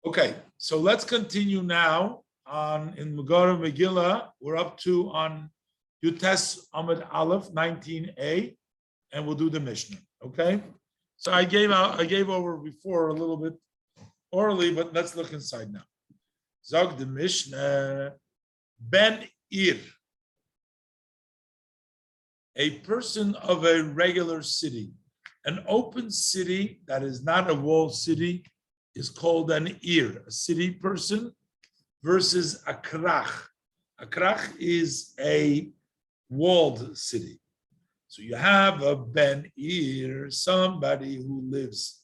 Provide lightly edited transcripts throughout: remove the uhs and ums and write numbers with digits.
Okay, so let's continue now on in Megilah. We're up to on Yutes Amud Aleph 19a, and we'll do the Mishnah. Okay, so I gave over before a little bit orally, but let's look inside now. Zog the Mishnah Ben Ir, a person of a regular city, an open city that is not a walled city, is called an ir, a city person, versus a krach. A krach is a walled city. So you have a ben ir, somebody who lives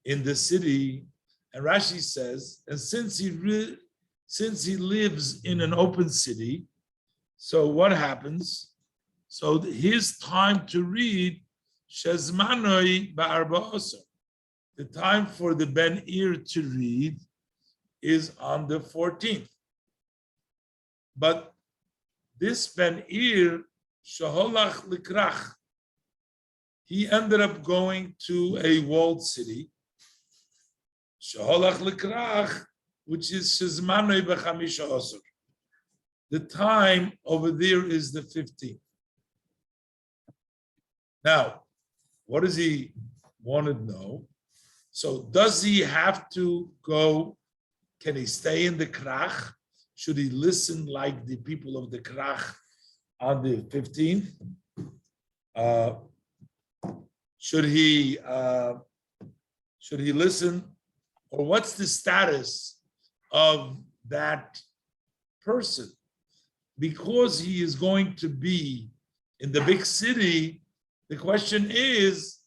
in the city, and Rashi says, and since he lives in an open city, so what happens? So his time to read shezmanoi ba'arba osar. The time for the Ben Ir to read is on the 14th. But this Ben Ir, Shaholach Likrach, he ended up going to a walled city. Shaholach Likrach, which is Shezmanoi B'chamisha Osur. The time over there is the 15th. Now, what does he want to know? So does he have to go? Can he stay in the krach? Should he listen like the people of the krach on the 15th? Should he listen? Or what's the status of that person? Because he is going to be in the big city, the question is,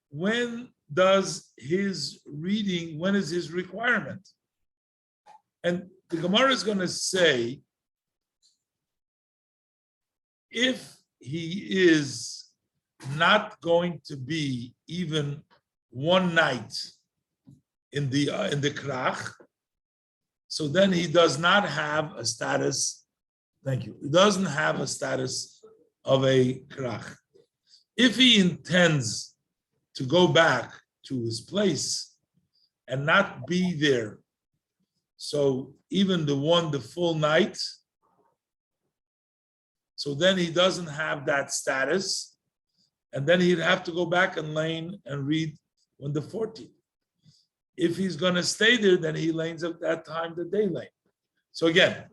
when does his reading, when is his requirement? And the Gemara is going to say, if he is not going to be even one night in the krach, so then he does not have a status. Thank you. He doesn't have a status of a krach. If he intends to go back to his place and not be there, so even the full night, so then he doesn't have that status, and then he'd have to go back and lane and read on the 14th. If he's going to stay there, then he lanes at that time the day lane. So again,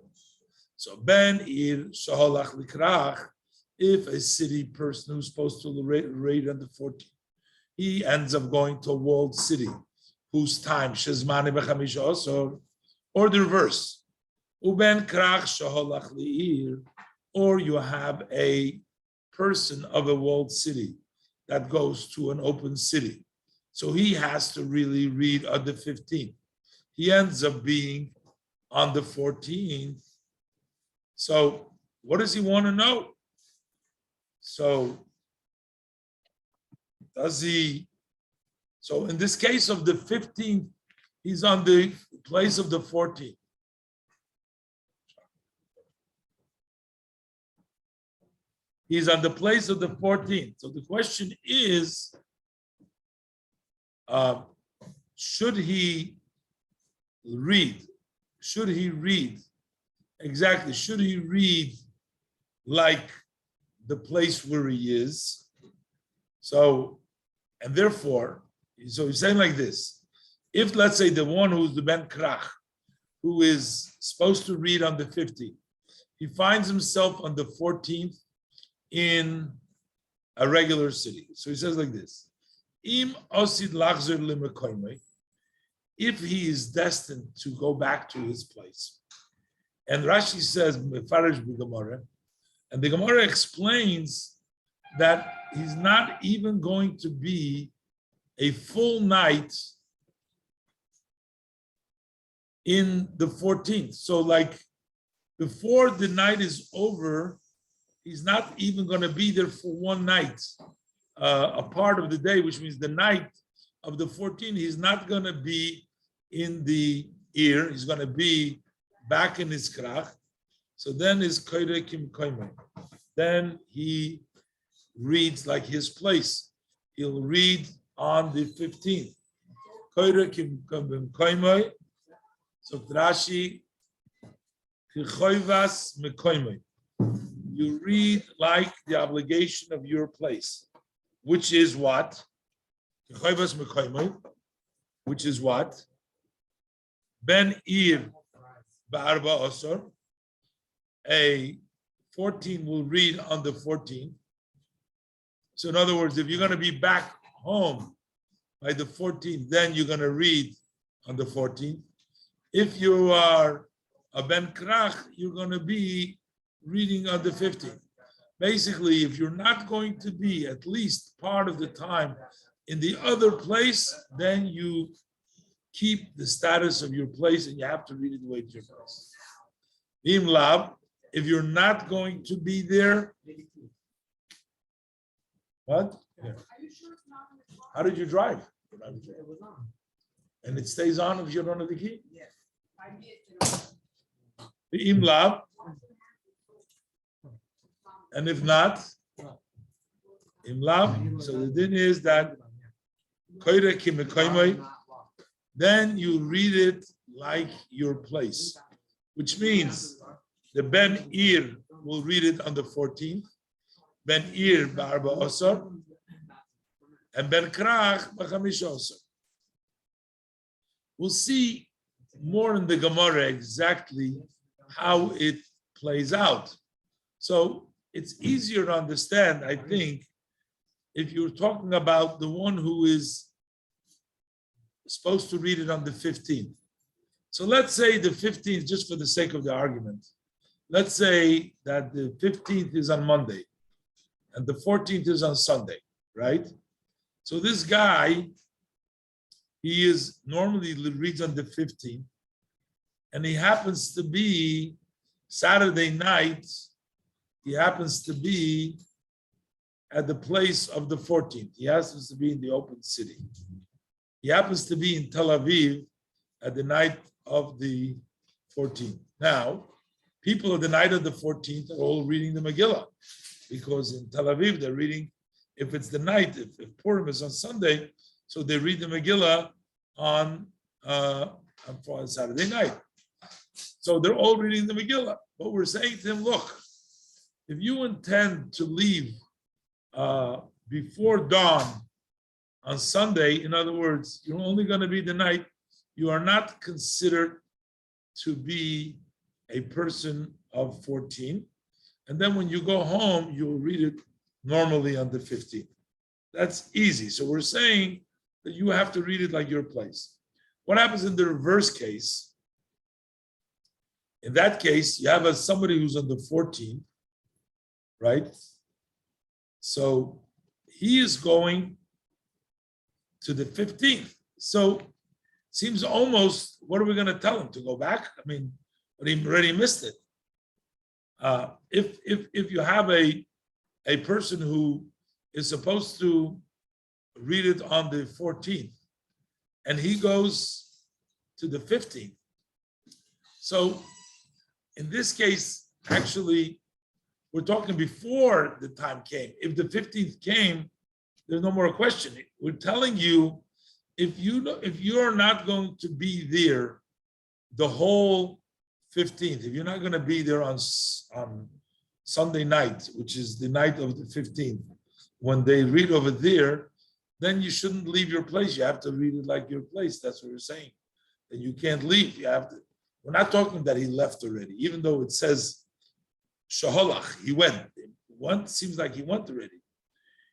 so Ben Ir Shaholach Likrach, if a city person who's supposed to read on the 14th, he ends up going to a walled city whose time shezmani b'chamisha osor, or the reverse, uben krach shaholach li'ir, or you have a person of a walled city that goes to an open city, so he has to really read on the 15th. He ends up being on the 14th. So what does he want to know? So does he, so in this case of the 15th, he's on the place of the 14th. He's on the place of the 14th. So the question is, should he read? Should he read? Exactly. Should he read like the place where he is? So, and therefore, so he's saying like this: if let's say the one who's the Ben Krach, who is supposed to read on the 15th, he finds himself on the 14th in a regular city. So he says like this: Im osid lachzer limekoymei, if he is destined to go back to his place. And Rashi says, Mefarish b'Gemara, and the Gemara explains that he's not even going to be a full night in the 14th. So like before the night is over, he's not even going to be there for one night, a part of the day, which means the night of the 14th, he's not going to be in the ear, he's going to be back in his krach. So then his koyre kim koymei. Then he reads like his place. He'll read on the 15th. Koyre kim koymei. So Rashi, you read like the obligation of your place, which is what? Which is what? Ben Ir Ba'arba Osor. A 14 will read on the 14th. So in other words, if you're going to be back home by the 14th, then you're going to read on the 14th. If you are a Ben Krach, you're going to be reading on the 15th. Basically, if you're not going to be at least part of the time in the other place, then you keep the status of your place and you have to read it the way it's your place. Im Lab, if you're not going to be there, what? Yeah. How did you drive? It was on. And it stays on if you don't have the key? Yes. The Im Lab. And if not, Im Lab. So the din is that then you read it like your place, which means the Ben Ir will read it on the 14th, Ben Ir Ba'arba Osor, and Ben Krach B'chamish Osor. We'll see more in the Gemara exactly how it plays out. So it's easier to understand, I think, if you're talking about the one who is supposed to read it on the 15th. So let's say the 15th, just for the sake of the argument, let's say that the 15th is on Monday and the 14th is on Sunday, right? So this guy, he is normally reads on the 15th, and he happens to be Saturday night, he happens to be at the place of the 14th. He happens to be in the open city. He happens to be in Tel Aviv at the night of the 14th. Now, people at the night of the 14th are all reading the Megilah, because in Tel Aviv they're reading, if it's the night, if Purim is on Sunday, so they read the Megilah on Saturday night. So they're all reading the Megilah. But we're saying to him, look, if you intend to leave before dawn on Sunday, in other words, you're only going to be the night, you are not considered to be a person of 14. And then when you go home, you'll read it normally on the 15th. That's easy. So we're saying that you have to read it like your place. What happens in the reverse case? In that case, you have somebody who's on the 14th, right? So he is going to the 15th. So seems almost, what are we going to tell him? To go back? I mean, but he already missed it. If you have a person who is supposed to read it on the 14th, and he goes to the 15th. So in this case, actually, we're talking before the time came. If the 15th came, there's no more question. We're telling you, if you're not going to be there the whole 15th, if you're not going to be there on Sunday night, which is the night of the 15th, when they read over there, then you shouldn't leave your place. You have to read it like your place. That's what we're saying. That you can't leave. You have to. We're not talking that he left already, even though it says Shaholach, he went. One seems like he went already.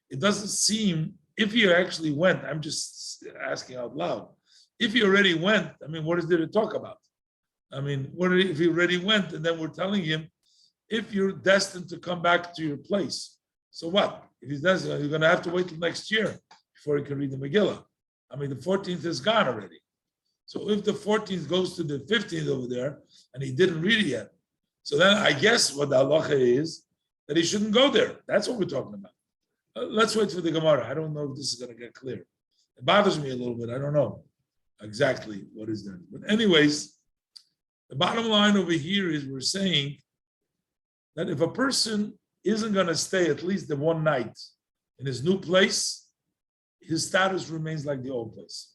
It doesn't seem, if he actually went, I'm just asking out loud. If he already went, I mean, what is there to talk about? I mean, what if he already went and then we're telling him, if you're destined to come back to your place, so what? If he's destined, you're going to have to wait till next year before he can read the Megilah. I mean, the 14th is gone already. So if the 14th goes to the 15th over there and he didn't read it yet, so then I guess what the halacha is that he shouldn't go there. That's what we're talking about. Let's wait for the Gemara. I don't know if this is going to get clear. It bothers me a little bit. I don't know exactly what is there. But anyways, the bottom line over here is we're saying that if a person isn't going to stay at least the one night in his new place, his status remains like the old place.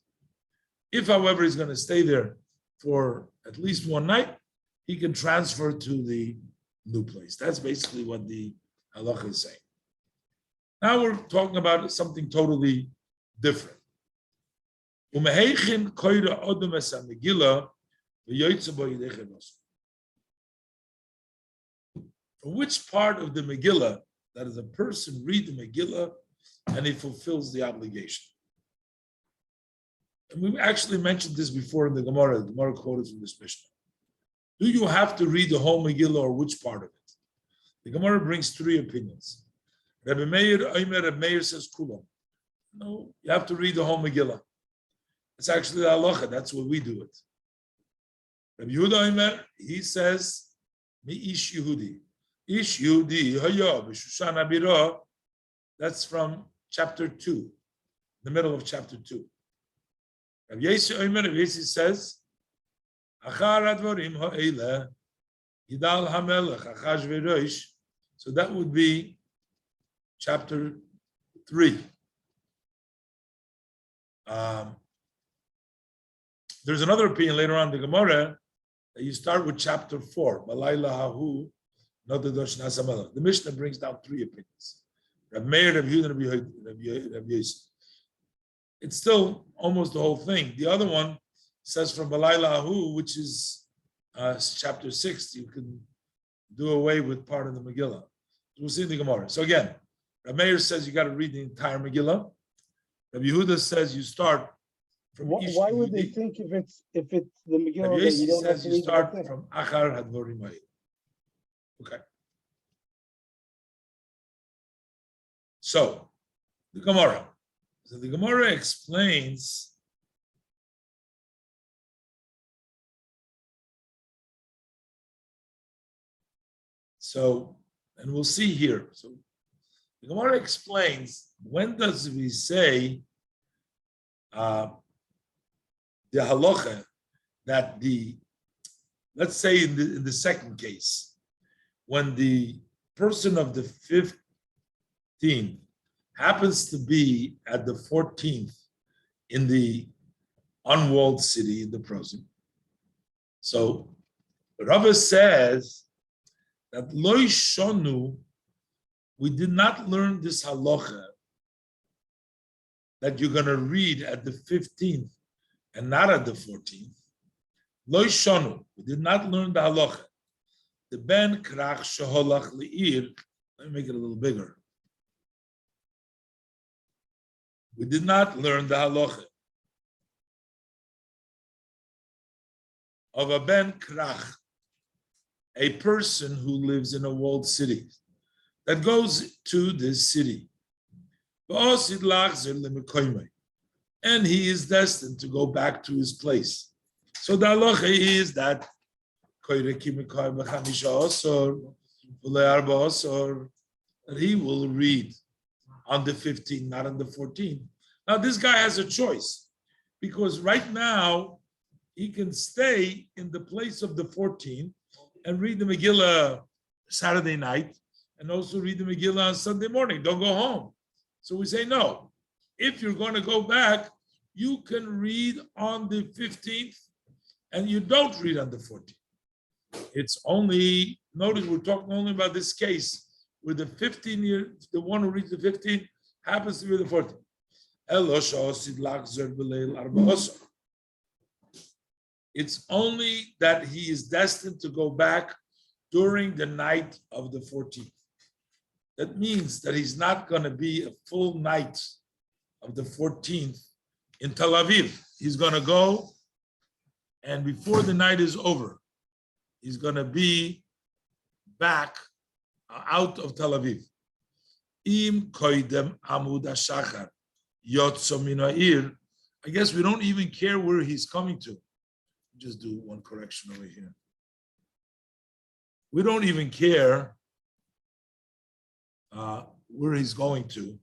If, however, he's going to stay there for at least one night, he can transfer to the new place. That's basically what the halacha is saying. Now we're talking about something totally different. From which part of the Megilah, that is, a person read the Megilah and he fulfills the obligation? And we actually mentioned this before in the Gemara. The Gemara quoted from this Mishnah. Do you have to read the whole Megillah or which part of it? The Gemara brings three opinions. Rabbi Meir says Kulam. No, you have to read the whole Megillah. It's actually the halacha. That's what we do it. Rabbi Yehuda Omer, he says, Mi ish Yehudi. Ish Yehudi, Haya, B'Shushan Abira. That's from chapter 2, the middle of chapter 2. Rabbi Yesi Omer, Rabbi Yesi says, Achar advarim ha'ele, Yidal hamelech, Achashverosh. So that would be chapter 3. There's another opinion later on in the Gemara that you start with chapter 4. The Mishnah brings down three opinions. Rabbi Meir, Rabbi Yehuda, Rabbi Yosef. It's still almost the whole thing. The other one says from Balaylahu, which is chapter 6, you can do away with part of the Megillah. We'll see in the Gemara. So again, Rabbi Meir says you got to read the entire Megillah. Rabbi Yehuda says you start from. Why would they think if it's the Megillah Rabbi that you don't have says to you read start the whole thing? from Achar Hadvorim Ha'il. Okay. So the Gemara. So the Gemara explains. So, and we'll see here. So the Gemara explains, when does we say the halacha that let's say in the second case, when the person of the 15th happens to be at the 14th in the unwalled city in the present. So Rava says that Loi Shonu, we did not learn this halacha that you're going to read at the 15th and not at the 14th. Loi Shonu, we did not learn the halacha. The ben krach sheholach li'ir, let me make it a little bigger. We did not learn the halacha of a ben krach, a person who lives in a walled city, that goes to this city. And he is destined to go back to his place. So the halacha is that he will read on the 15th, not on the 14th. Now this guy has a choice, because right now he can stay in the place of the 14th and read the Megillah Saturday night and also read the Megillah on Sunday morning. Don't go home. So we say no. If you're going to go back, you can read on the 15th and you don't read on the 14th. It's only, notice we're talking only about this case where the 15-year, the one who reads the 15th happens to be the 14th. It's only that he is destined to go back during the night of the 14th. That means that he's not going to be a full night of the 14th in Tel Aviv. He's going to go, and before the night is over, he's going to be back out of Tel Aviv. Im koidem amud hashachar yotzo min ha'ir. I guess we don't even care where he's coming to. Just do one correction over here. We don't even care where he's going to.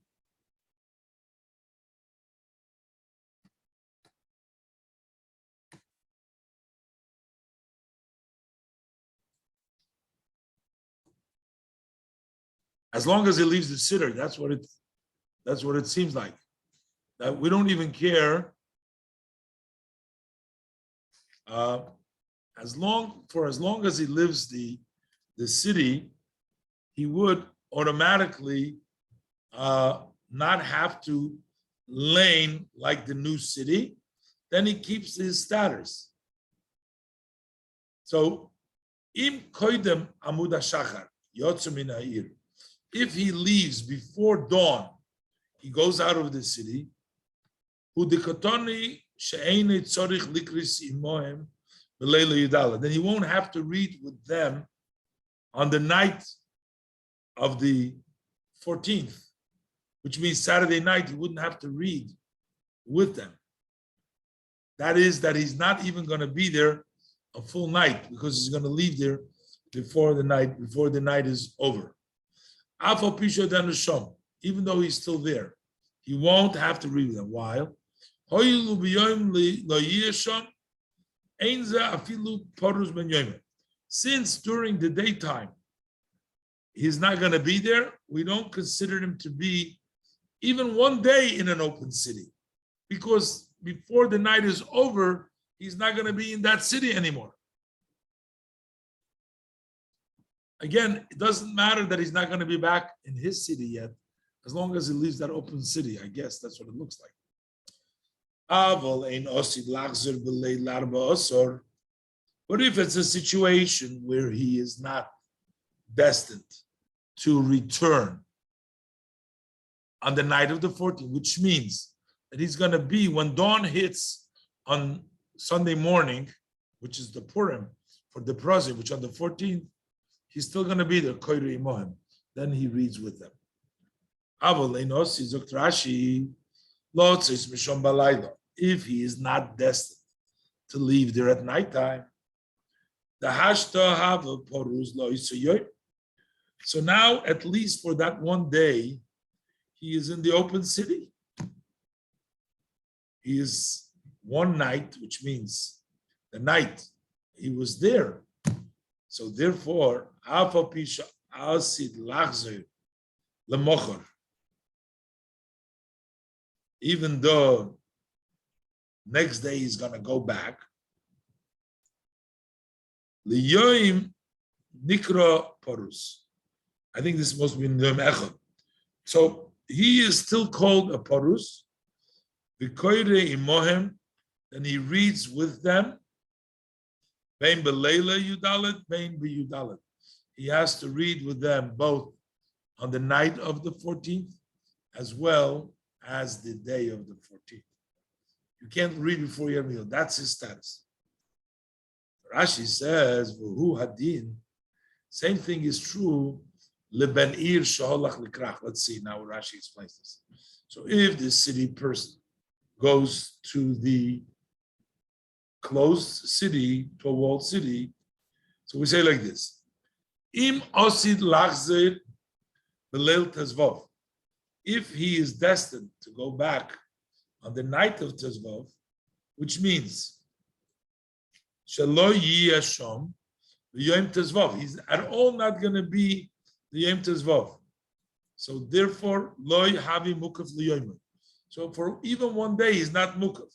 As long as he leaves the sitter, that's what it seems like. That we don't even care as long as he lives the city, he would automatically not have to lane like the new city. Then he keeps his status. So, im koidem amud hashachar yotzu min ha'ir. If he leaves before dawn, he goes out of the city. Then he won't have to read with them on the night of the 14th, which means Saturday night, he wouldn't have to read with them. That is, that he's not even going to be there a full night because he's going to leave there before the night is over. Even though he's still there, he won't have to read with them. Why? Since during the daytime he's not going to be there, we don't consider him to be even one day in an open city, because before the night is over, he's not going to be in that city anymore. Again, it doesn't matter that he's not going to be back in his city yet, as long as he leaves that open city. I guess that's what it looks like. But if it's a situation where he is not destined to return on the night of the 14th, which means that he's going to be, when dawn hits on Sunday morning, which is the Purim for the Prazi, which on the 14th, he's still going to be there, Koyri Imohim. Then he reads with them. If he is not destined to leave there at nighttime, so now, at least for that one day, he is in the open city. He is one night, which means the night he was there. So therefore, even though next day he's going to go back, Liyoim Nikra Porus. I think this must be Yom Echad. So he is still called a Porus. V'koyre imohem, then he reads with them. Bein belayla yudalet, bein b'yudalet. He has to read with them both on the night of the 14th as well as the day of the 14th. You can't read before your meal. That's his status. Rashi says, "V'hu hadin." Same thing is true. Leben ir sheholach likrach. Let's see now. Rashi explains this. So, if the city person goes to the closed city, to a walled city, so we say like this: Im osid lachzer b'leil tezvov. If he is destined to go back on the night of Tezvov, which means Shelo Yiyashom, the Yom Tezvov. He's at all not going to be the Yom Tezvov. So therefore, Lo Havi Mukaf Liyoim. So for even one day, he's not Mukaf.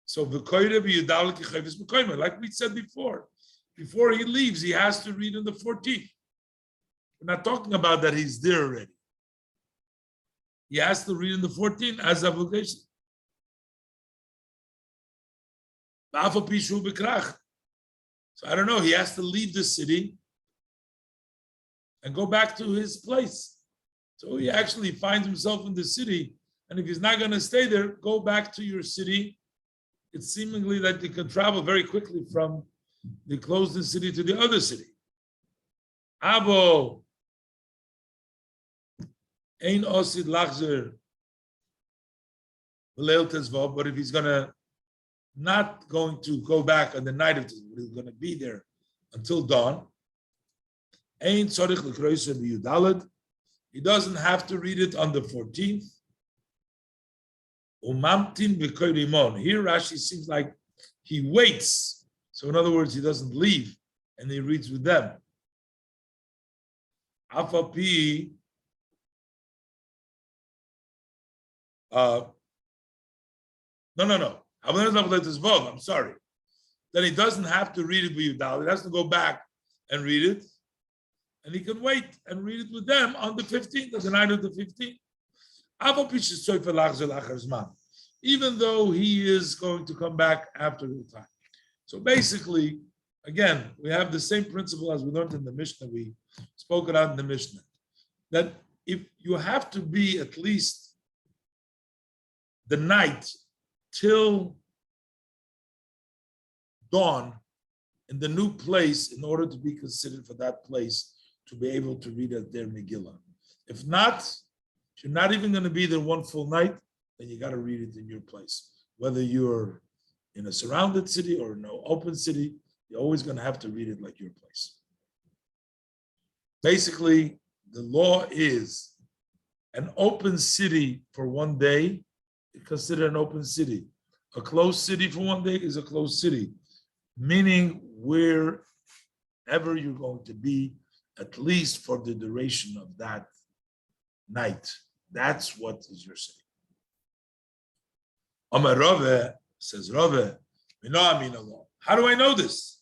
So V'koyre b'yudal kichayvis b'koyme, like we said before he leaves, he has to read on the 14th. We're not talking about that he's there already. He has to read in the 14th as obligation. So I don't know, he has to leave the city and go back to his place. So he actually finds himself in the city, and if he's not going to stay there, go back to your city. It's seemingly that you can travel very quickly from the closed city to the other city. Abo Ein osid lachzer b'leil tezvov, but if he's not going to go back on the night of tezvov, he's going to be there until dawn. Ein tzorich l'kroiser b'yudalad. He doesn't have to read it on the 14th. Umamtin v'koyrimon. Here Rashi seems like he waits. So in other words, he doesn't leave and he reads with them. Afapi. No. I'm sorry. then he doesn't have to read it with Yudal. He has to go back and read it. And he can wait and read it with them on the 15th, the night of the 15th. Even though he is going to come back after the time. So basically, again, we have the same principle as we learned in the Mishnah. We spoke about in the Mishnah. That if you have to be at least the night till dawn in the new place in order to be considered for that place to be able to read their Megillah. If not, if you're not even going to be there one full night, then you got to read it in your place. Whether you're in a surrounded city or in an open city, you're always going to have to read it like your place. Basically, the law is an open city for one day is considered an open city. A closed city for one day is a closed city, meaning wherever you're going to be, at least for the duration of that night. That's what is your city. Amar Rave says, Rave, how do I know this?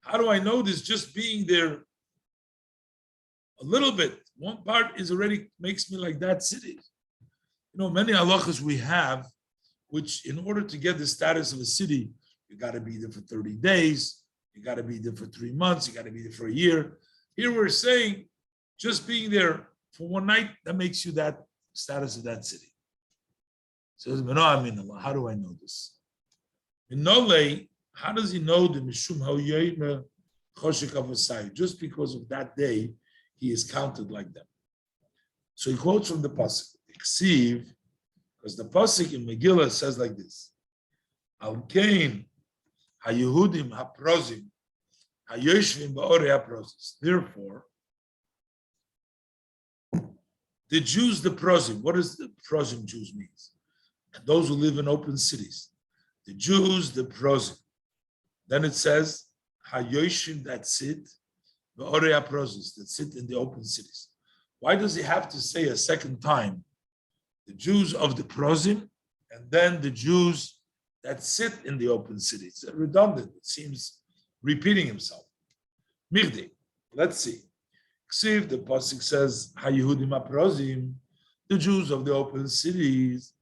How do I know this? Just being there a little bit. One part is already makes me like that city. You know, many halachas we have, which in order to get the status of a city, you got to be there for 30 days, you got to be there for 3 months, you got to be there for a year. Here we're saying just being there for one night, that makes you that status of that city. So how do I know this? How does he know the Mishum Ha'yayme Choshek Avosai? Just because of that day, he is counted like them. So he quotes from the pasuk, "Eksiv," because the pasuk in Megilah says like this: Al Kain HaYehudim HaProzim HaYoshvim Ba'orei HaProzis. Therefore, the Jews, the Prozim. What does the Prozim Jews means? Those who live in open cities. The Jews, the Prozim. Then it says HaYoshvim that sit Ba'orei HaProzis, that sit in the open cities. Why does he have to say a second time the Jews of the Prozim and then the Jews that sit in the open cities? It's redundant. It seems repeating himself. Mirdi, let's see. Ksiv, the pasuk says, HaYehudim HaProzim, the Jews of the open cities.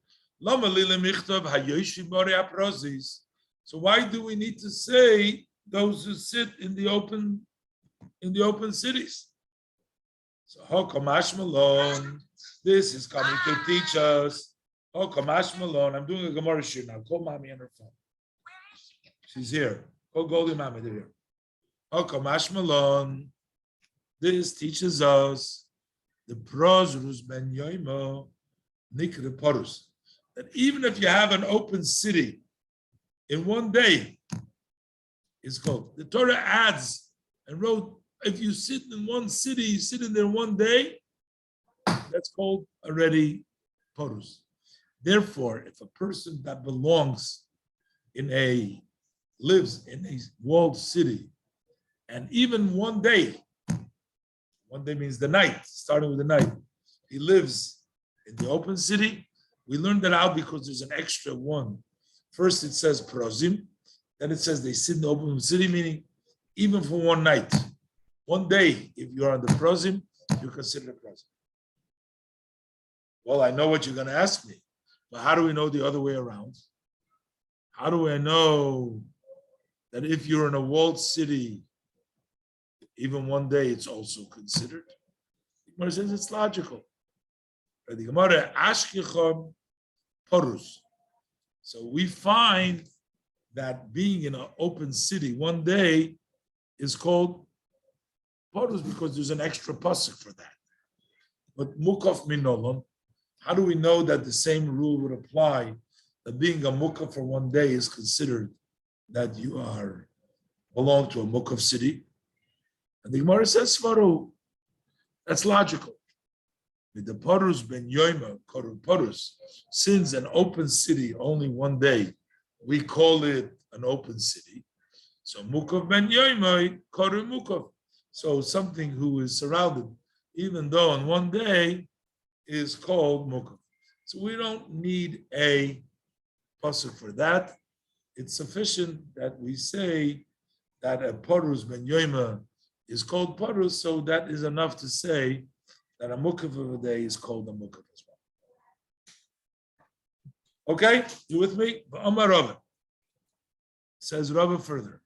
Lama lile michtav HaYoshim Ba'orei HaProzis. So why do we need to say those who sit in the open cities? So Hokamash Malone, this is coming to teach us. Hokamash Malone, I'm doing a Gemara shir now. Call mommy on her phone. She's here. Call Goldie Mama, they're here. Hokamash Malone, this teaches us the Prozrus Ben Yoimo Nikre Porus. That even if you have an open city in one day, it's called. The Torah adds and wrote, if you sit in one city, you sit in there one day, that's called already porus. Therefore, if a person that lives in a walled city, and even one day means the night, starting with the night, he lives in the open city, we learned that out because there's an extra one. First it says prozim, then it says they sit in the open city, meaning even for one night. One day, if you're on the prozim, you're considered a prozim. Well, I know what you're going to ask me, but how do we know the other way around? How do I know that if you're in a walled city, even one day, it's also considered? The Gemara says it's logical. The Gemara, Ashkichom Porus. So we find that being in an open city one day is called Porus because there's an extra pasuk for that. But Mukaf Minolon, how do we know that the same rule would apply, that being a Mukaf for one day is considered that you belong to a Mukaf city? And the Gemara says, Svaru, that's logical. With the Porus Ben Yoima, Porus, since an open city only one day, we call it an open city. So Mukaf Ben Yoima, Koru Mukaf. So something who is surrounded, even though on one day, is called Mukaf. So we don't need a pasuk for that. it's sufficient that we say that a Porus Ben Yoima is called Porus, so that is enough to say that a Mukaf of a day is called a Mukaf as well. Okay, you with me? Amar Rava. Says Rava further.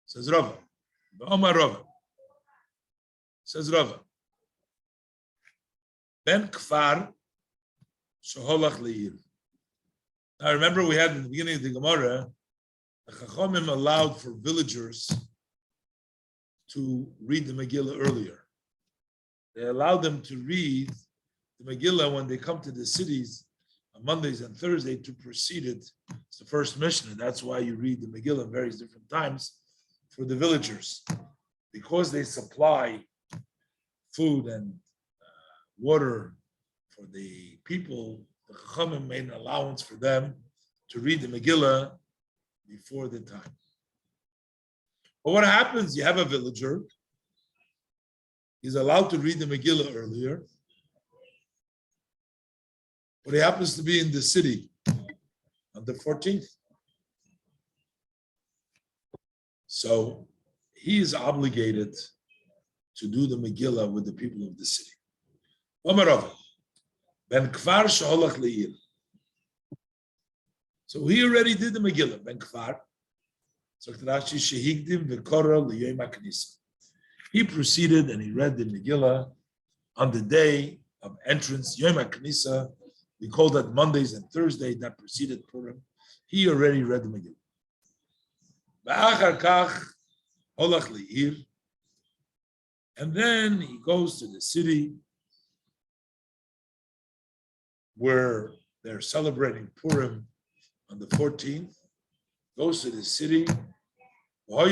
Says Rava. Amar Rava. Says Rava. Ben Kfar Shoholach Leir. Now remember we had in the beginning of the Gemara, the Chachamim allowed for villagers to read the Megillah earlier. They allowed them to read the Megillah when they come to the cities on Mondays and Thursdays to precede it. It's the first Mishnah. That's why you read the Megillah at various different times for the villagers. Because they supply food and water for the people, the Chachamim made an allowance for them to read the Megillah before the time. But what happens? You have a villager. He's allowed to read the Megillah earlier, but he happens to be in the city on the 14th. So he is obligated to do the Megillah with the people of the city. Ben Kfar Shoholach Leir. So he already did the Megillah, Ben Kfar. He proceeded and he read the Megillah on the day of entrance, Yom HaKnisa. We call that Mondays and Thursdays that preceded Purim. He already read the Megillah. And then he goes to the city where they're celebrating Purim on the 14th, goes to the city, and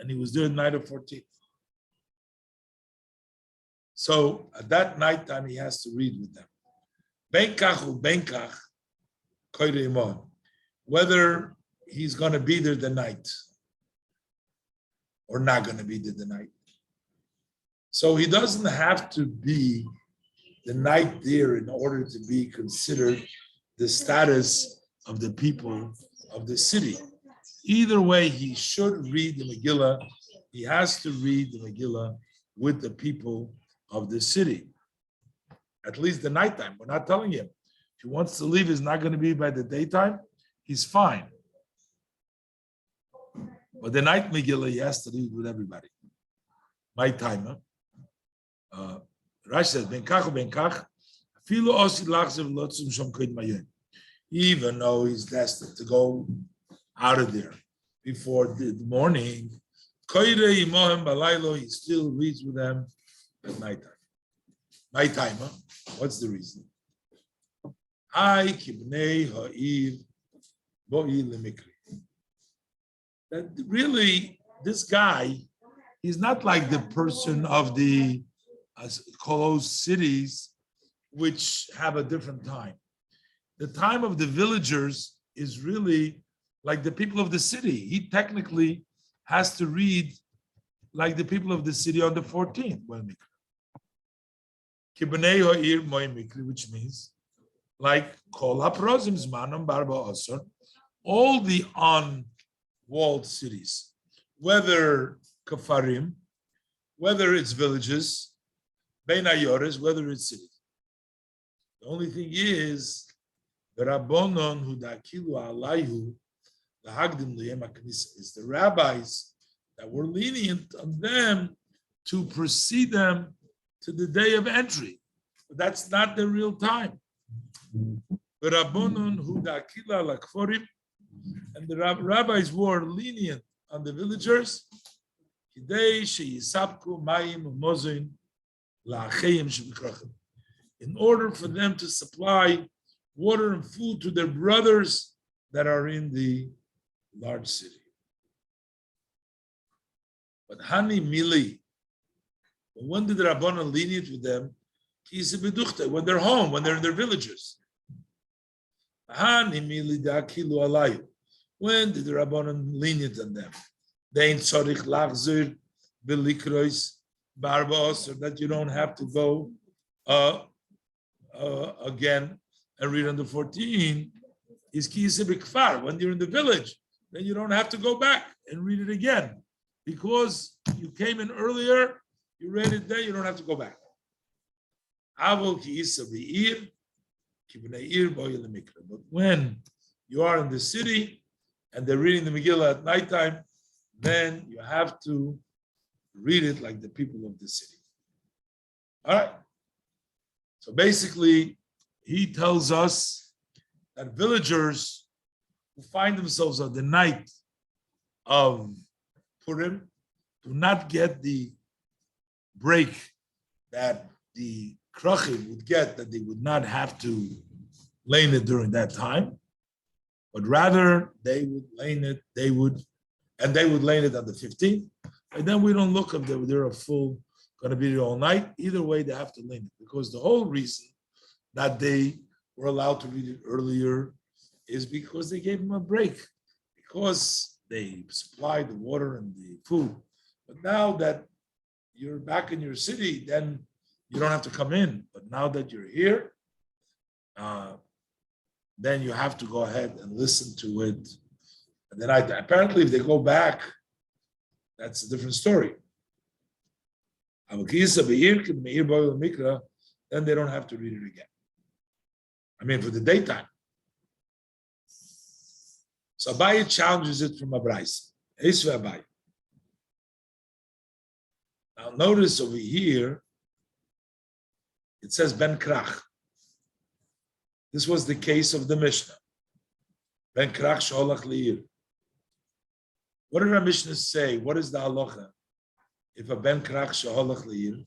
he was there the night of 14th. So at that night time, he has to read with them. Whether he's going to be there the night or not going to be there the night. So he doesn't have to be the night there in order to be considered the status of the people of the city. Either way, he should read the Megillah. He has to read the Megillah with the people of the city. At least the nighttime. We're not telling him. If he wants to leave, he's not going to be by the daytime. He's fine. But the night Megillah, he has to read with everybody. My time. Rashi says, Ben kach, afilu osid lachzev lotzum shom koid mayim. Even though he's destined to go out of there before the morning, koire imohem balaylo, he still reads with them at nighttime. Nighttime, huh? What's the reason? Hai kibnei ha'ir bo'i lemikri. That really, this guy, he's not like the person of the closed cities, which have a different time. The time of the villagers is really like the people of the city. He technically has to read like the people of the city on the 14th. Which means like all the on-walled cities, whether kafarim, whether it's villages, Beinayores, whether it's cities. The only thing is, the Rabbonon who dakilu alayhu, the Hagdim liyem HaKnisa, is the rabbis that were lenient on them to precede them to the day of entry. But that's not the real time. The Rabbonon who dakilu alakforim, and the rabbis were lenient on the villagers. Kidei sheyisapku mayim u'mozin, in order for them to supply water and food to their brothers that are in the large city. But Hani Mili, when did the Rabbanan lenient with them? When they're home, when they're in their villages. Hani Mili Dakilu Alayu. When did the Rabbanan lenient on them? Dein Tzorich Lachzir Bilikrois barbos, so that you don't have to go again and read on the 14 is kisa b'kfar. When you're in the village, then you don't have to go back and read it again because you came in earlier, you read it there, you don't have to go back. Avol kisa b'ir, kibnei ir boy the mikra. But when you are in the city and they're reading the Megilah at nighttime, then you have to read it like the people of the city. All right. So basically, he tells us that villagers who find themselves on the night of Purim do not get the break that the krachim would get, that they would not have to lane it during that time, but rather they would lane it, they would lane it on the 15th, and then we don't look if they're a full going to be there all night. Either way, they have to lane it because the whole reason that they were allowed to read it earlier is because they gave them a break, because they supplied the water and the food. But now that you're back in your city, then you don't have to come in. But now that you're here, then you have to go ahead and listen to it. And then apparently, if they go back, that's a different story. Then they don't have to read it again. I mean, for the daytime. So Abaye challenges it from Abraisa. Abaye. Now notice over here, it says Ben Krach. This was the case of the Mishnah. Ben Krach Sholach Liir. What did our Mishnah say? What is the halacha? If a Ben Krach Sholach Liir,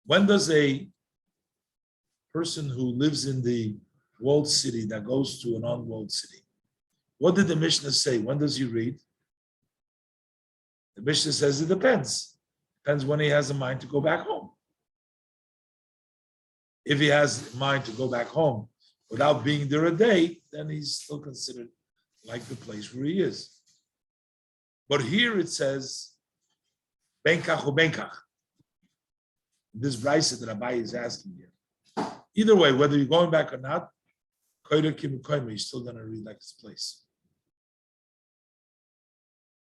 when does a person who lives in the walled city that goes to an unwalled city, what did the Mishnah say? When does he read? The Mishnah says it depends. Depends when he has a mind to go back home. If he has a mind to go back home without being there a day, then he's still considered like the place where he is. But here it says, Benkach or Benkach. This Braisa that Abaye is asking here. Either way, whether you're going back or not, you're still going to read like this place.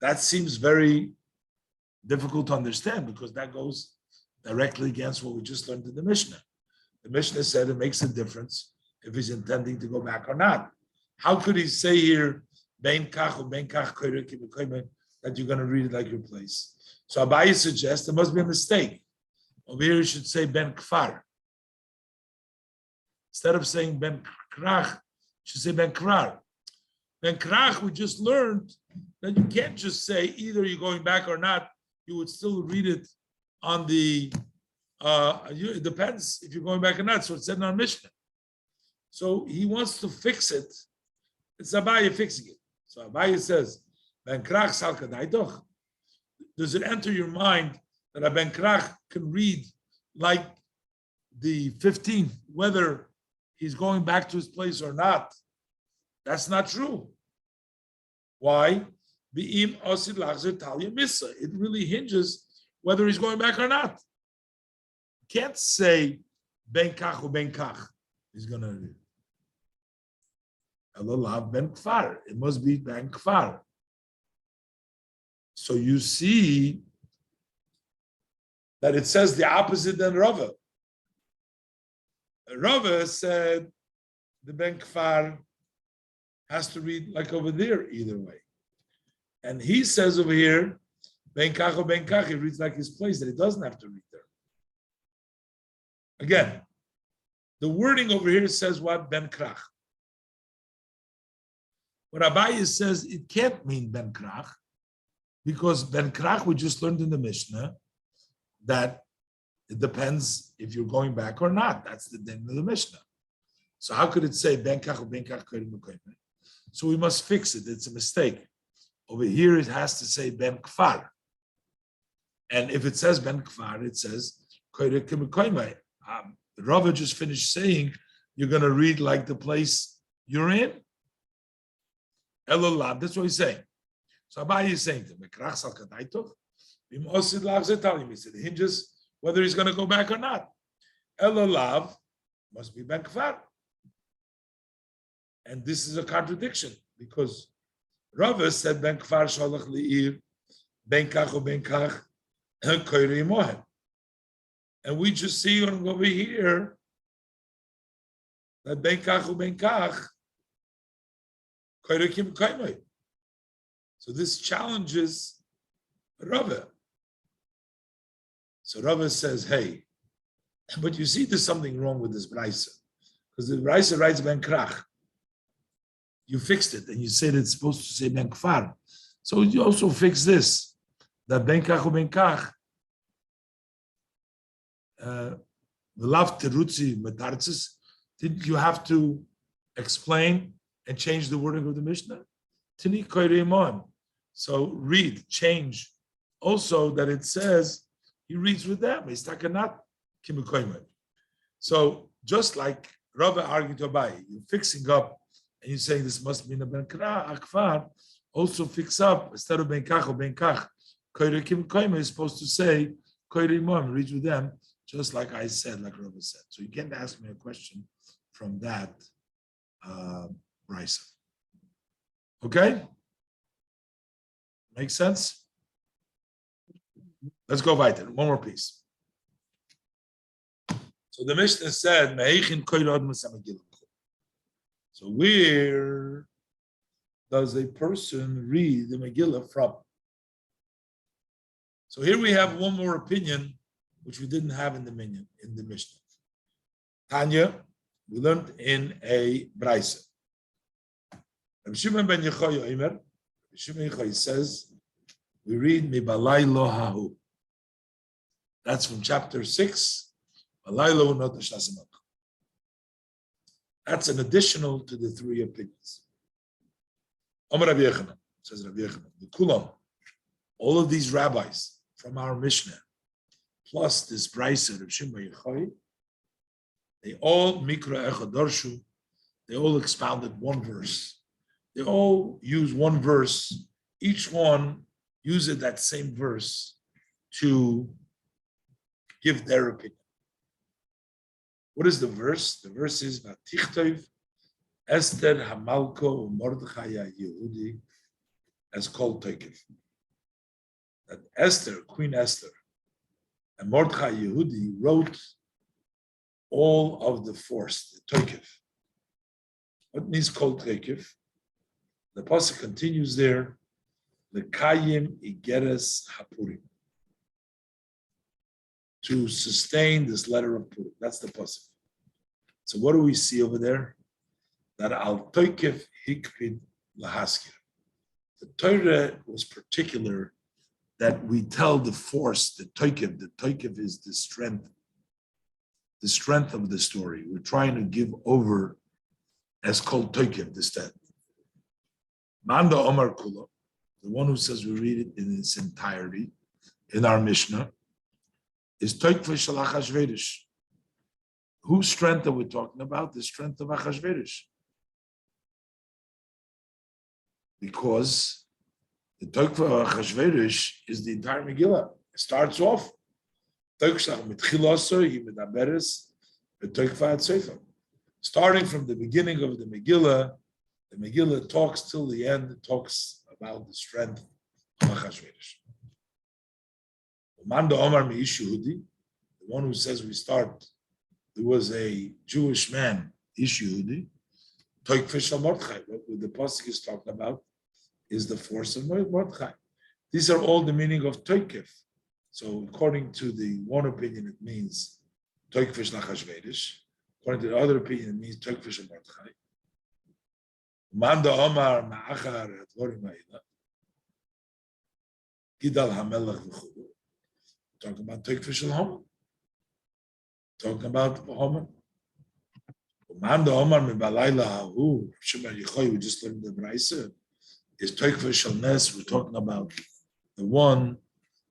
That seems very difficult to understand because that goes directly against what we just learned in the Mishnah. The Mishnah said it makes a difference if he's intending to go back or not. How could he say here, Ben Kach or Ben Kach that you're going to read it like your place? So Abaye suggests there must be a mistake. Over here, you should say Ben Kfar. Instead of saying Ben Krach, you should say Ben Krar. Ben Krach, we just learned that you can't just say either you're going back or not. You would still read it on the, it depends if you're going back or not. So it said in our Mishnah. So he wants to fix it. It's Abaye fixing it. So Abaye says, Ben Krach sal kadaitoch. Does it enter your mind that a Ben Krach can read like the 15th, whether he's going back to his place or not? That's not true. Why? It really hinges whether he's going back or not. You can't say Ben Kach or Ben Kach. He's going to read. Elolav Ben Kfar. It must be Ben Kfar. So you see that it says the opposite than Rava. Rava said the Ben Kfar has to read like over there either way. And he says over here, Ben Kach or Ben Kach, he reads like his place, that he doesn't have to read there. Again, the wording over here says what? Ben Krach. What Abaye says, it can't mean Ben Krach, because Ben Krach, we just learned in the Mishnah that it depends if you're going back or not. That's the name of the Mishnah. So how could it say Ben Kach or Ben Kach? So we must fix it. It's a mistake. Over here, it has to say Ben Kfar. And if it says Ben Kfar, it says Rava just finished saying you're going to read like the place you're in. Elolab, that's what he's saying. So Abaye is saying to him, It hinges whether he's going to go back or not. Elolav must be ben kfar. And this is a contradiction because Rava said ben kfar shalach li'ir, ben kach or ben kach, koirei mohem. And we just see over here that ben kach or ben kach, koirei kim koimoi. So this challenges Rava. So Rava says, hey, but you see there's something wrong with this Braisa. Because the Braisa writes ben krach. You fixed it and you said it's supposed to say ben kfar. So you also fix this, that ben kach or ben kach, the lav terutzi metartzis, did you have to explain and change the wording of the Mishnah? Tini koirei mohem. So read, change. Also that it says, he reads with them. So just like Rava argued to Abai, you're fixing up and you're saying this must mean a ben kfar, also fix up, instead of ben kach or ben kach, koirei kim koimoi is supposed to say, koirei mohem, read with them, just like I said, like Rava said. So you can't ask me a question from that Brisa. Okay? Makes sense? Let's go weiter. One more piece. So the Mishnah said, so where does a person read the Megillah from? So here we have one more opinion, which we didn't have in the Mishnah. Tanya, we learned in a Braisa. Rabbi Shimon ben Yechoya Omer, Rabbi Shimon ben Yechoya says, we read Megilah lohahu. That's from chapter 6. That's an additional to the three opinions. Amar Rabbi Yechanan, says Rabbi Yechanan, the Kulam, all of these rabbis from our Mishnah, plus this Brisa of Shimon Yechoy, they all mikra echad darshu, they all expounded one verse. They all use one verse. Each one uses that same verse to give their opinion. What is the verse? The verse is Vatichtov Esther Hamalko Mordechai Yehudi as called Toikev. That Esther, Queen Esther, and Mordechai Yehudi wrote all of the force, the Toikev. What means called Toikev? The pasuk continues there, Lekayim Igeres Hapurim, to sustain this letter of Purim. That's the pasuk. So what do we see over there? That Al Toikev Hikpid Lahaskir. The Torah was particular that we tell the force, the Toikev. The Toikev is the strength of the story. We're trying to give over as called Toikev, the strength. Manda Omar Kula, the one who says we read it in its entirety in our Mishnah, is Toikve Shalach Achashverosh. Whose strength are we talking about? The strength of Achashverosh. Because the Toikve of Achashverosh is the entire Megillah. It starts off, starting from the beginning of the Megillah talks till the end, it talks about the strength of Achashverosh. The one who says we start, there was a Jewish man, Ishihudi, Toikfish al Mordechai. What the pasuk is talking about is the force of Mordechai. These are all the meaning of Toikif. So according to the one opinion, it means Toikfish Lachashverosh. According to the other opinion, it means Toikfish al Mordechai. Manda Omar Ma'achar Advorim Megilah. Gidal HaMelech V'chulu. Talking about Toikfish al Haman. Talking about Haman. Manda Omar Mebalayla Hahu. Shemar Yechoy, we just learned the Braisa. Is Toikfish al Nes. We're talking about the one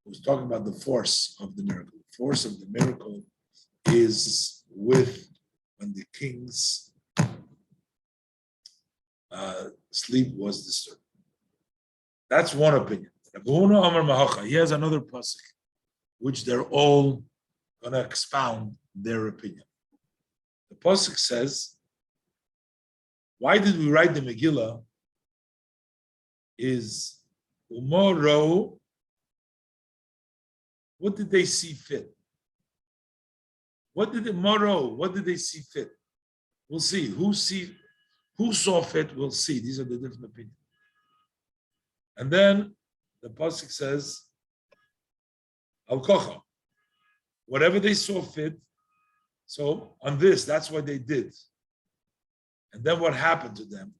who's talking about the force of the miracle. The force of the miracle is with when the king's sleep was disturbed. That's one opinion. He has another pasuk, which they're all going to expound their opinion. The pasuk says, why did we write the Megillah? Is umoro, what did they see fit? What did they see fit? We'll see. Who saw fit, we'll see. These are the different opinions. And then the pasuk says, al kocha, whatever they saw fit. So on this, that's what they did. And then what happened to them?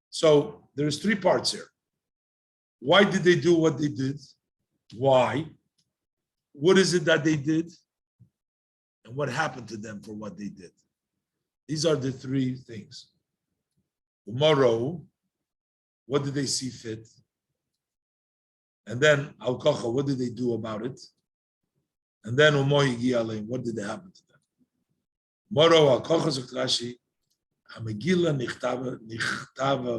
So there's three parts here. Why did they do what they did? Why? What is it that they did? And what happened to them for what they did? These are the three things. Tomorrow, what did they see fit? And then al-kocha, what did they do about it? And then what did they happen to them? Moro al-kocha zakrashi, ha-Megilah nichtava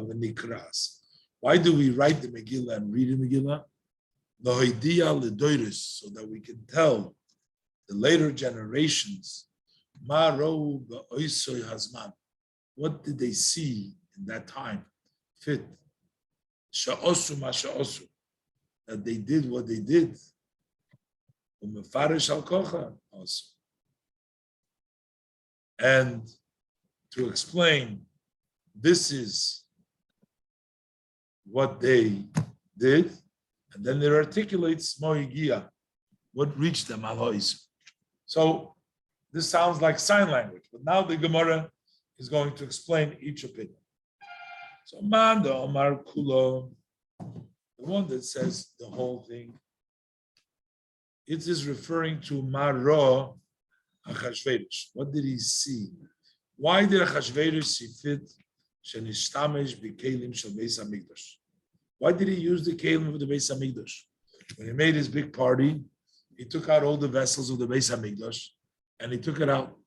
v'nikras. Why do we write the Megillah and read the Megillah? So that we can tell the later generations, what did they see in that time? Fit. That they did what they did. Also. And to explain, this is what they did, and then it articulates moigia, what reached them alois. So this sounds like sign language, but now the Gemara is going to explain each opinion. So Manda Omar Kulo, the one that says the whole thing, it is referring to Maro Achashverosh. What did he see? Why did Achashverosh see fit Shenishtamesh b'kelim shel Beis Hamikdash? Why did he use the kelim of the Beis Hamikdash? When he made his big party, he took out all the vessels of the Beis Hamikdash and he took it out.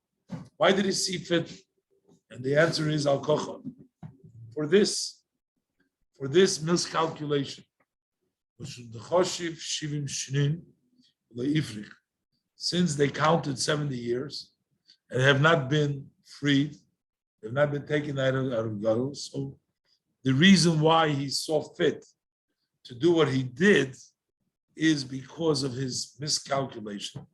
Why did he see fit? And the answer is al kocha. For this miscalculation. Since they counted 70 years and have not been freed, have not been taken out of Gadol. So the reason why he saw fit to do what he did is because of his miscalculation.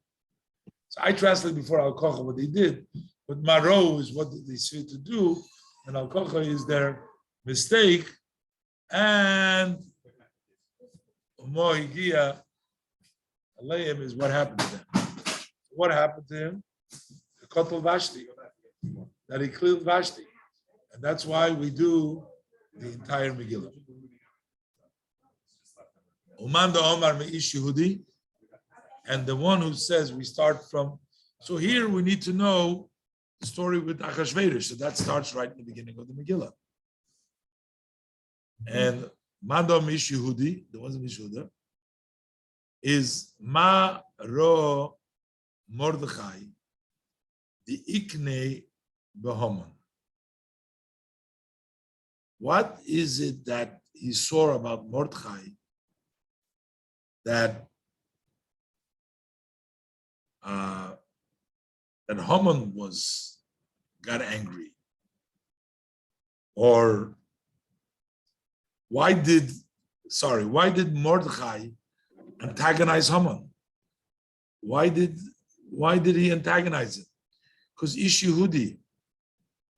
So I translate before Al Kocha what they did, but Maro is what they see to do, and Al Kocha is their mistake, and Mohigia Aleim is what happened to them. What happened to him? The Kotel Vashti, that he killed Vashti, and that's why we do the entire Megillah. Umanda Omar Meish Yehudi, and the one who says we start from. So here we need to know the story with Achashverosh. So that starts right in the beginning of the Megillah. And Manda Meish Yehudi, the ones in Yehuda, is Ma Ro Mordechai, the Ikne Behaman. What is it that he saw about Mordechai that Haman got angry? Or why did Mordechai antagonize Haman? Why did he antagonize him? Because Ish Yehudi,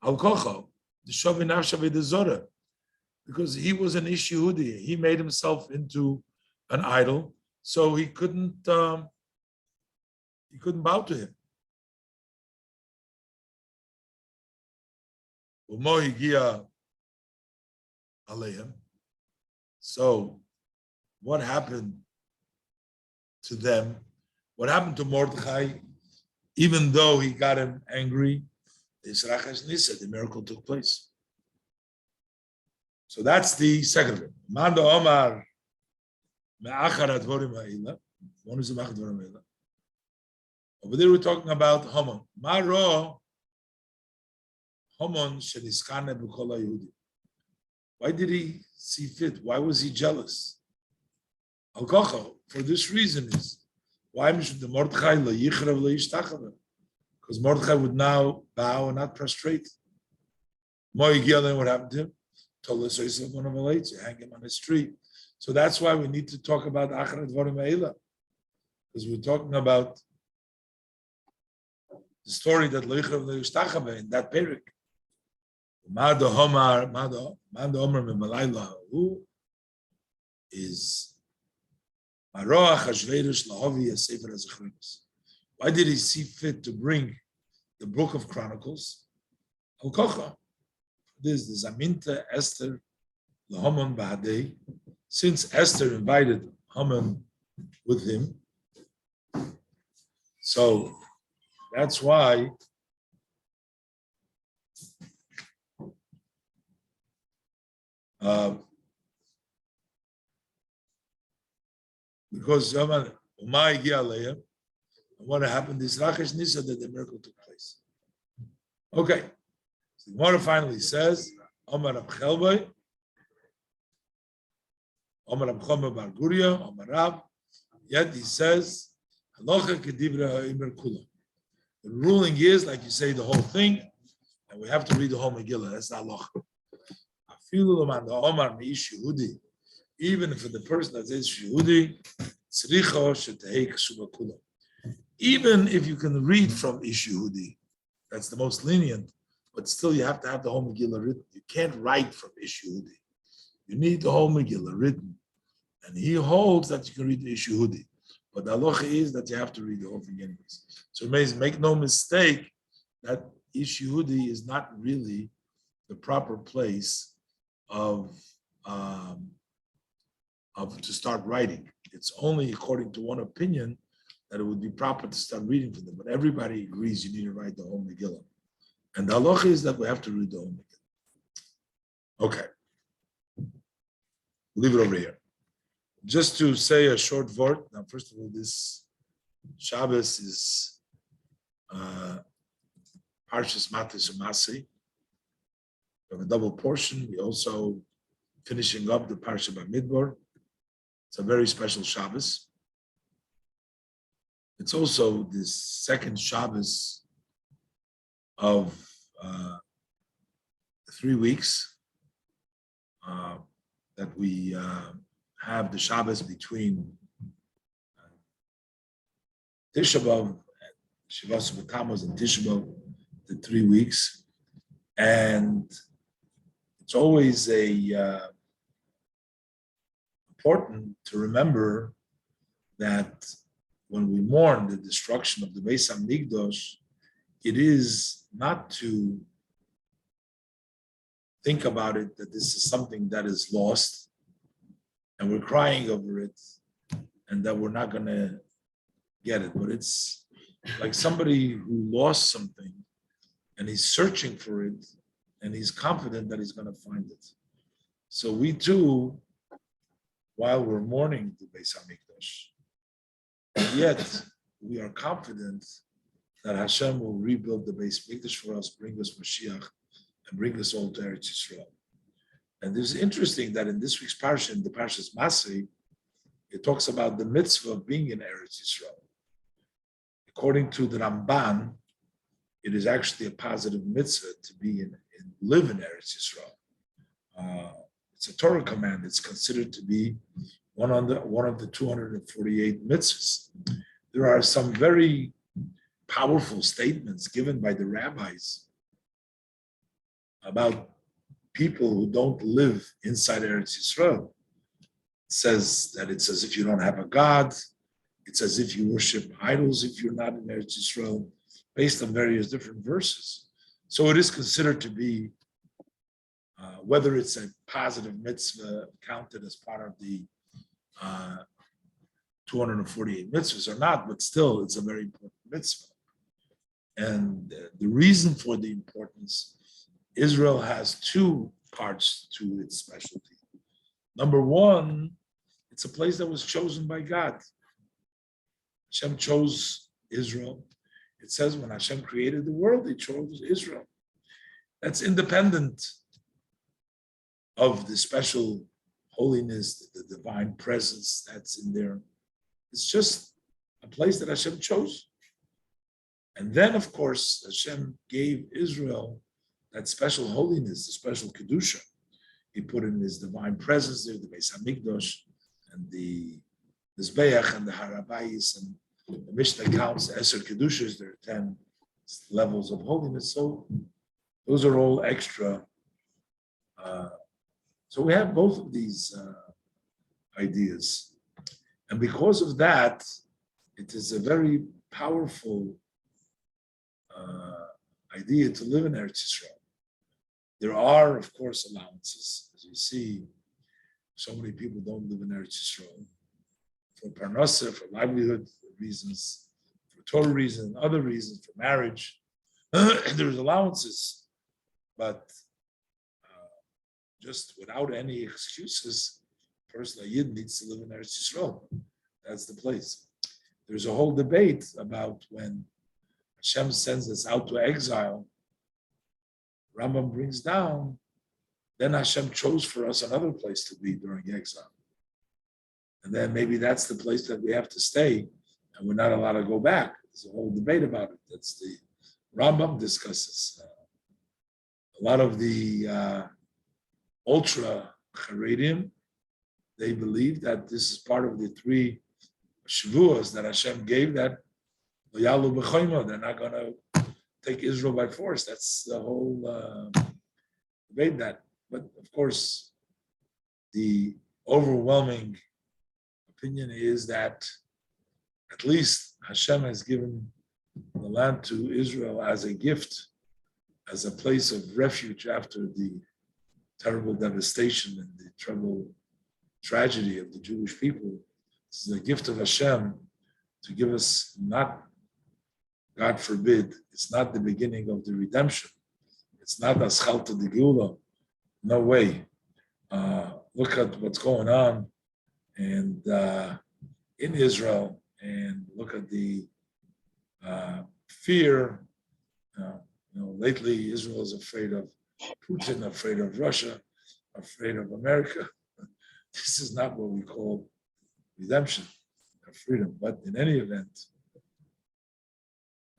Al Kocha, the Shavin Nafshavei the Zora, because he was an Ish Yehudi. He made himself into an idol, so he couldn't bow to him. Umohigia Aleim. So what happened to them? What happened to Mordechai? Even though he got him angry, the miracle took place. So that's the second one. Manda Omar Me'achar Advorim Ha'ila. One is the Me'achar Advorim Ha'ila. Over there we're talking about Haman. Maro Haman Sheniskane B'Kol HaYehudi. Why did he see fit? Why was he jealous? Al-Kocha, for this reason is, why should the Mordechai le'yichrav le'yishtachava? Because Mordechai would now bow and not prostrate. Megilah, what happened to him? Told us to hang him on his tree. So that's why we need to talk about Achar Dvarim Megilah, because we're talking about the story that le'yichrav le'yishtachava in that perik. Mad Omar Megilah, who is Maroach Hashverish Lahavi Sefer HaZechronos. Why did he see fit to bring the book of Chronicles? Al-Kocha. This is Zaminta Esther Lahaman Bahadei. Since Esther invited Haman with him, so that's why because what happened is Rachesh Nisa that the miracle took place. Okay. So the Gemara finally says, Omar Rab Chelboi, Omar Rab Chomer Bar Guria, Omar Rab, yet he says, Halacha kedivra ha'imr kula. The ruling is, like you say, the whole thing, and we have to read the whole Megillah. That's not halacha. Afilu l'man the Omar meish Yehudi, even for the person that says Yehudi, tzricha shetehei ksuba kula. Even if you can read from Ish Yehudi, that's the most lenient, but still you have to have the whole Megillah written. You can't write from Ish Yehudi. You need the whole Megillah written. And he holds that you can read the Ish Yehudi. But the halacha is that you have to read the whole thing anyways. So make no mistake that Ish Yehudi is not really the proper place of to start writing. It's only according to one opinion that it would be proper to start reading from them. But everybody agrees you need to write the whole Megillah. And the halacha is that we have to read the whole Megillah. Okay. Leave it over here. Just to say a short word. Now, first of all, this Shabbos is Parshas Matis Umasi. We have a double portion. We also finishing up the Parsha Bamidbar. It's a very special Shabbos. It's also the second Shabbos of 3 weeks that we have the Shabbos between Tisha B'Av and Shivas B'Tammuz and Tisha B'Av, the 3 weeks. And it's always important to remember that when we mourn the destruction of the Beis HaMikdash, it is not to think about it that this is something that is lost and we're crying over it and that we're not going to get it. But it's like somebody who lost something and he's searching for it and he's confident that he's going to find it. So we too, while we're mourning the Beis HaMikdash, yet we are confident that Hashem will rebuild the Beis HaMikdash for us, bring us Mashiach, and bring us all to Eretz Yisrael. And it's interesting that in this week's parsha, in the Parshas Masei, it talks about the mitzvah of being in Eretz Yisrael. According to the Ramban, it is actually a positive mitzvah to be live in Eretz Yisrael. It's a Torah command. It's considered to be one of the 248 mitzvahs. There are some very powerful statements given by the rabbis about people who don't live inside Eretz Yisrael. It says that it's as if you don't have a God. It's as if you worship idols if you're not in Eretz Yisrael, based on various different verses. So it is considered to be, whether it's a positive mitzvah counted as part of the 248 mitzvahs or not, but still it's a very important mitzvah. And the reason for the importance, Israel has two parts to its specialty. Number one, it's a place that was chosen by God. Hashem chose Israel. It says when Hashem created the world, he chose Israel. That's independent of the special holiness, the divine presence that's in there. It's just a place that Hashem chose. And then, of course, Hashem gave Israel that special holiness, the special Kedusha. He put in his divine presence there, the Beis HaMikdash, and the Mizbeach, and the Harabayis, and the Mishnah counts the Eser Kedushas, there are 10 levels of holiness. So those are all extra. So we have both of these ideas. And because of that, it is a very powerful idea to live in Eretz Yisrael. There are, of course, allowances. As you see, so many people don't live in Eretz Yisrael for parnasa, for livelihood reasons, for Torah reasons, other reasons, for marriage. There's allowances, but just without any excuses, a person, a Yid, needs to live in Eretz Yisrael. That's the place. There's a whole debate about when Hashem sends us out to exile. Rambam brings down, then Hashem chose for us another place to be during exile. And then maybe that's the place that we have to stay, and we're not allowed to go back. There's a whole debate about it. That's the Rambam discusses. A lot of the ultra Haredim, they believe that this is part of the 3 Shavuos that Hashem gave, that they're not going to take Israel by force. That's the whole debate that. But of course, the overwhelming opinion is that at least Hashem has given the land to Israel as a gift, as a place of refuge after the terrible devastation and the terrible tragedy of the Jewish people. This is a gift of Hashem to give us, not, God forbid, it's not the beginning of the redemption. It's not Aschalta de Geula. No way. Look at what's going on and in Israel, and look at the fear. Lately Israel is afraid of Putin, afraid of Russia, afraid of America. This is not what we call redemption or freedom. But in any event,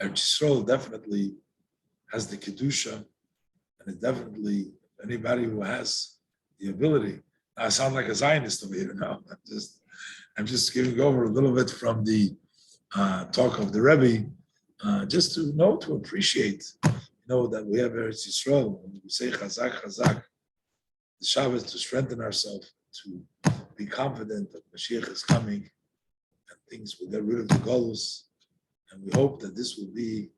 Eretz Yisrael definitely has the Kedusha, and it definitely, anybody who has the ability. I sound like a Zionist over here now. I'm just giving over a little bit from the talk of the Rebbe, just to know, to appreciate, that we have Eretz Yisrael. When we say Chazak, Chazak, the Shabbos, to strengthen ourselves, to be confident that Mashiach is coming and things will get rid of the Golus. And we hope that this will be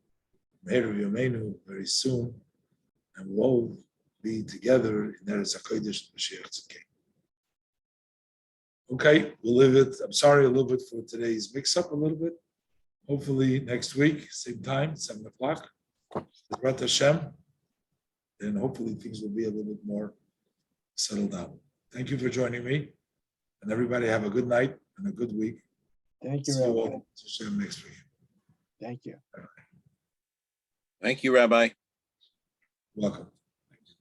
Meir Yomeinu very soon, and we'll all be together in Eretz HaKodesh and Mashiach Tzidkenu. Okay, we'll leave it. I'm sorry a little bit for today's mix-up a little bit. Hopefully next week, same time, 7 o'clock, B'ezrat Hashem, then hopefully things will be a little bit more settled down. Thank you for joining me, and everybody have a good night and a good week. Thank you, See you Rabbi. all Hashem next week. Thank you. Thank you, Rabbi. Welcome.